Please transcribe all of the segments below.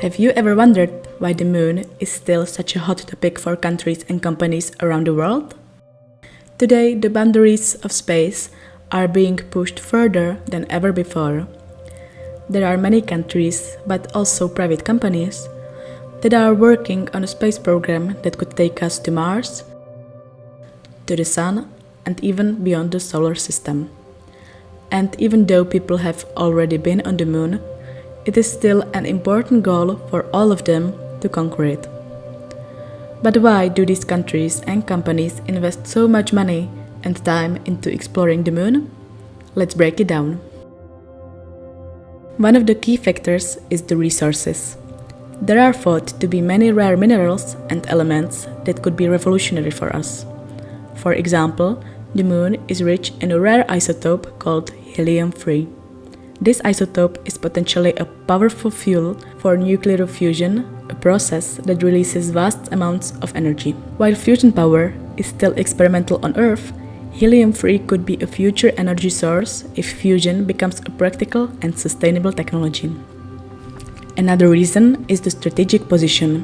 Have you ever wondered why the moon is still such a hot topic for countries and companies around the world? Today, the boundaries of space are being pushed further than ever before. There are many countries, but also private companies, that are working on a space program that could take us to Mars, to the Sun, and even beyond the solar system. And even though people have already been on the moon, it is still an important goal for all of them to conquer it. But why do these countries and companies invest so much money and time into exploring the moon? Let's break it down. One of the key factors is the resources. There are thought to be many rare minerals and elements that could be revolutionary for us. For example, the moon is rich in a rare isotope called helium-3. This isotope is potentially a powerful fuel for nuclear fusion, a process that releases vast amounts of energy. While fusion power is still experimental on Earth, helium-3 could be a future energy source if fusion becomes a practical and sustainable technology. Another reason is the strategic position.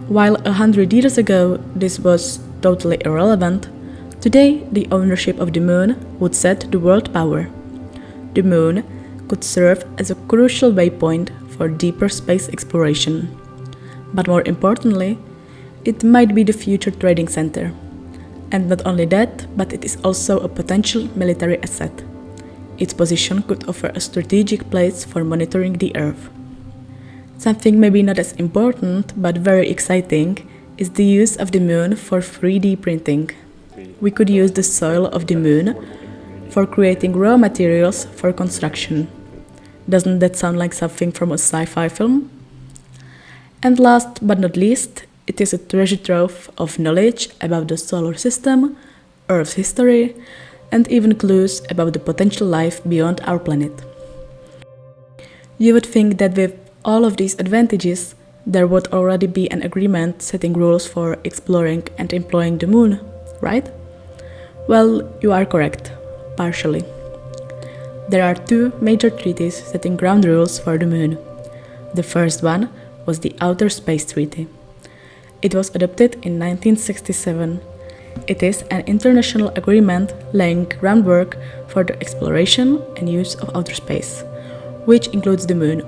While 100 years ago this was totally irrelevant, today the ownership of the moon would set the world power. The moon could serve as a crucial waypoint for deeper space exploration. But more importantly, it might be the future trading center. And not only that, but it is also a potential military asset. Its position could offer a strategic place for monitoring the Earth. Something maybe not as important, but very exciting, is the use of the moon for 3D printing. We could use the soil of the moon for creating raw materials for construction. Doesn't that sound like something from a sci-fi film? And last but not least, it is a treasure trove of knowledge about the solar system, Earth's history, and even clues about the potential life beyond our planet. You would think that with all of these advantages, there would already be an agreement setting rules for exploring and employing the moon, right? Well, you are correct, partially. There are two major treaties setting ground rules for the moon. The first one was the Outer Space Treaty. It was adopted in 1967. It is an international agreement laying groundwork for the exploration and use of outer space, which includes the moon.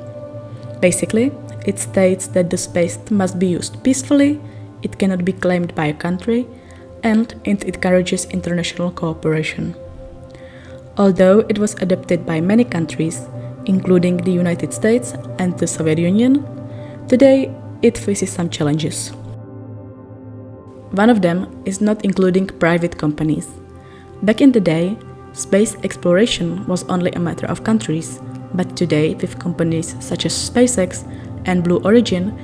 Basically, it states that the space must be used peacefully, it cannot be claimed by a country, and it encourages international cooperation. Although it was adopted by many countries, including the United States and the Soviet Union, today it faces some challenges. One of them is not including private companies. Back in the day, space exploration was only a matter of countries, but today, with companies such as SpaceX and Blue Origin,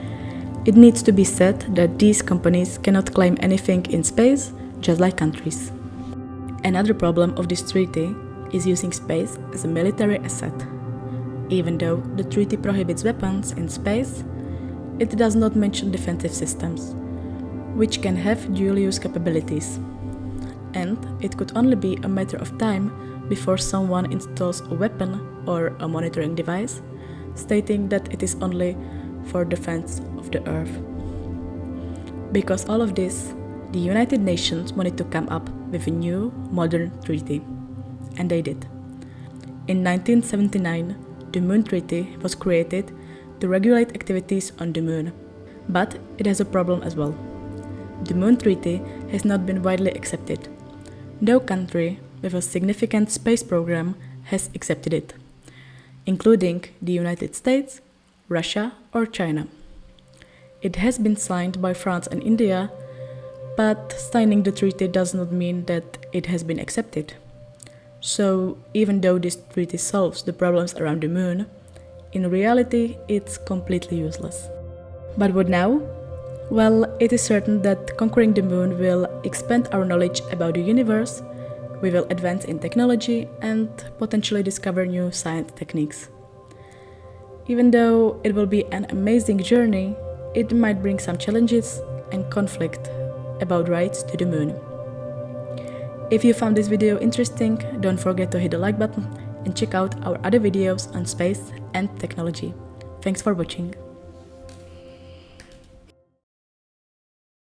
it needs to be said that these companies cannot claim anything in space, just like countries. Another problem of this treaty is using space as a military asset. Even though the treaty prohibits weapons in space, it does not mention defensive systems, which can have dual-use capabilities. And it could only be a matter of time before someone installs a weapon or a monitoring device, stating that it is only for defense of the Earth. Because all of this, the United Nations wanted to come up with a new, modern treaty. And they did. In 1979, the Moon Treaty was created to regulate activities on the moon. But it has a problem as well. The Moon Treaty has not been widely accepted. No country with a significant space program has accepted it, including the United States, Russia, or China. It has been signed by France and India, but signing the treaty does not mean that it has been accepted. So, even though this treaty solves the problems around the moon, in reality it's completely useless. But what now? Well, it is certain that conquering the moon will expand our knowledge about the universe, we will advance in technology and potentially discover new science techniques. Even though it will be an amazing journey, it might bring some challenges and conflict about rights to the moon. If you found this video interesting, don't forget to hit the like button and check out our other videos on space and technology. Thanks for watching.